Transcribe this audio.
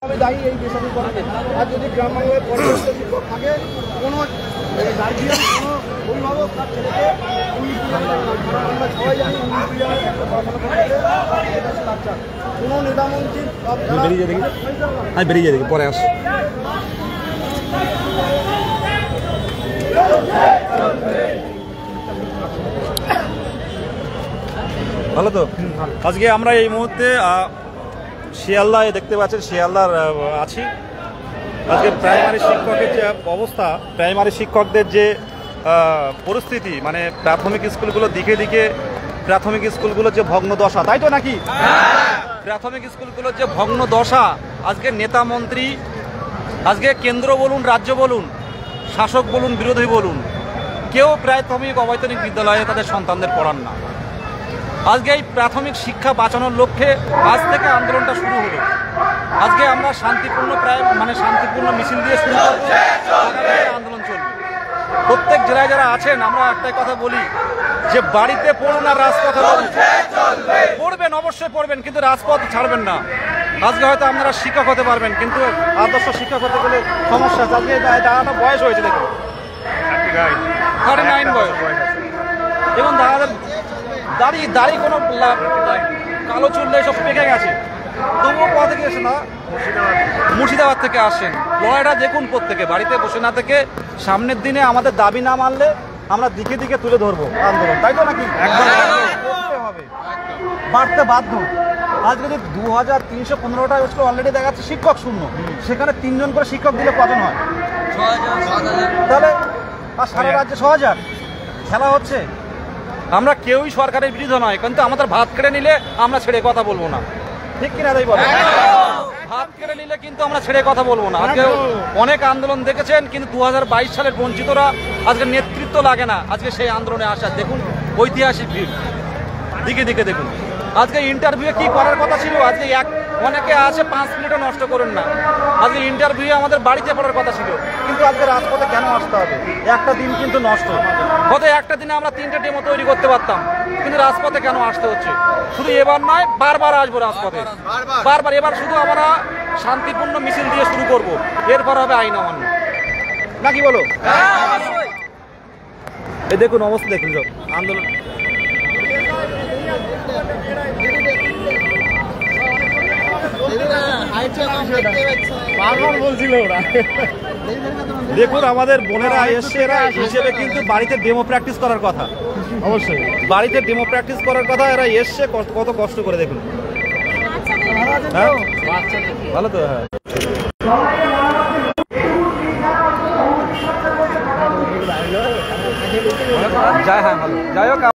দায়ী এই বেসরকারি আর যদি গ্রাম বাংলায় পর্যাপ্ত শিক্ষক থাকে কোনো গার্জিয়ান কোনো অভিভাবক তার ছেলেকে ইংলিশ আমরা সবাই জানি ইংলিশ মিডিয়ামে বাচ্চা কোনো নেতামন্ত্রী বেরিয়ে যায় দেখি পরে আস ভালো তো। আজকে আমরা এই মুহূর্তে শিয়ালদায় দেখতে পাচ্ছেন, শিয়ালদার আছি। আজকে প্রাইমারি শিক্ষকের যে অবস্থা, প্রাইমারি শিক্ষকদের যে পরিস্থিতি, মানে প্রাথমিক স্কুলগুলো দিকে দিকে প্রাথমিক স্কুলগুলোর যে ভগ্ন দশা, তাই তো নাকি? প্রাথমিক স্কুলগুলোর যে ভগ্ন দশা, আজকে নেতা মন্ত্রী, আজকে কেন্দ্র বলুন, রাজ্য বলুন, শাসক বলুন, বিরোধী বলুন, কেউ প্রাথমিক অবৈতনিক বিদ্যালয়ে তাদের সন্তানদের পড়ান না। আজকে এই প্রাথমিক শিক্ষা বাঁচানোর লক্ষ্যে আজ থেকে আন্দোলনটা শুরু হলো। আজকে আমরা শান্তিপূর্ণ শান্তিপূর্ণ মিছিল দিয়ে শুরু করব, আন্দোলন চলবে। প্রত্যেক জেলায় যারা আছেন আমরা একটাই কথা বলি যে বাড়িতে পড়ুন আর রাজপথে পড়বেন, অবশ্যই পড়বেন, কিন্তু রাজপথ ছাড়বেন না। আজকে হয়তো আপনারা শিক্ষক হতে পারবেন, কিন্তু আদর্শ শিক্ষক হতে গেলে সমস্যা আছে। আজকে দাদাটা বয়স হয়েছে, দেখুন 39 বয়স, এবং দাদাদের দাড়ি কোনো কালো চুল সব পেকে গেছে, তবুও কোথা থেকে এসে না মুর্শিদাবাদ থেকে আসেন। লড়াইটা দেখুন, প্রত্যেকে বাড়িতে বসে না থেকে সামনের দিনে আমাদের দাবি না মানলে আমরা দিকে দিকে তুলে ধরবো আন্দোলন, তাই তো নাকি? করতে হবে, বাড়তে বাধ্য। আজ যদি 2315টা স্কুল অলরেডি দেখাচ্ছে শিক্ষক শূন্য, সেখানে 3 জন করে শিক্ষক দিলে কজন হয়? 6000। তাহলে আর সারা রাজ্যে 6000 খেলা হচ্ছে। আমরা কেউই সরকারের বিরুদ্ধে নয়, কিন্তু আমাদের ভাত কেড়ে নিলে আমরা ছেড়ে কথা বলবো না, ঠিক কিনা? তাই বলো, ভাত কেড়ে নিলে কিন্তু আমরা ছেড়ে কথা বলবো না। আজকে অনেক আন্দোলন দেখেছেন, কিন্তু 2022 সালের বঞ্চিতরা আজকে নেতৃত্ব লাগে না আজকে সেই আন্দোলনে আসা। দেখুন ঐতিহাসিক ভিড়, দিকে দিকে দেখুন। আজকে ইন্টারভিউ কি করার কথা ছিল, আজকে অনেকে আছে 5 মিনিটও নষ্ট করুন না। আজকে ইন্টারভিউ আমাদের বাড়িতে পড়ার কথা ছিল, কিন্তু আজকে রাজপথে কেন আসতে হবে? একটা দিন কিন্তু নষ্ট হতে, একটা দিনে আমরা 3টে ডেমো তৈরি করতে পারতাম, কিন্তু রাজপথে কেন আসতে হচ্ছে? শুধু এবার নয়, বারবার আসবো রাজপথে, বারবার। এবার শুধু আমরা শান্তিপূর্ণ মিছিল দিয়ে শুরু করব, এরপর হবে আইন অমান্য, নাকি বলো? এই দেখুন অবস্থা, দেখুন সব আন্দোলন। দেখুন আমাদের বোনেরা এসছে, এরা হিসেবে কিন্তু বাড়িতে ডেমো প্র্যাকটিস করার কথা, অবশ্যই বাড়িতে ডেমো প্র্যাকটিস করার কথা। এরা এসছে কত কষ্ট করে, দেখুন। হ্যাঁ ভালো তো, হ্যাঁ যাই, হ্যাঁ ভালো, যাই হোক।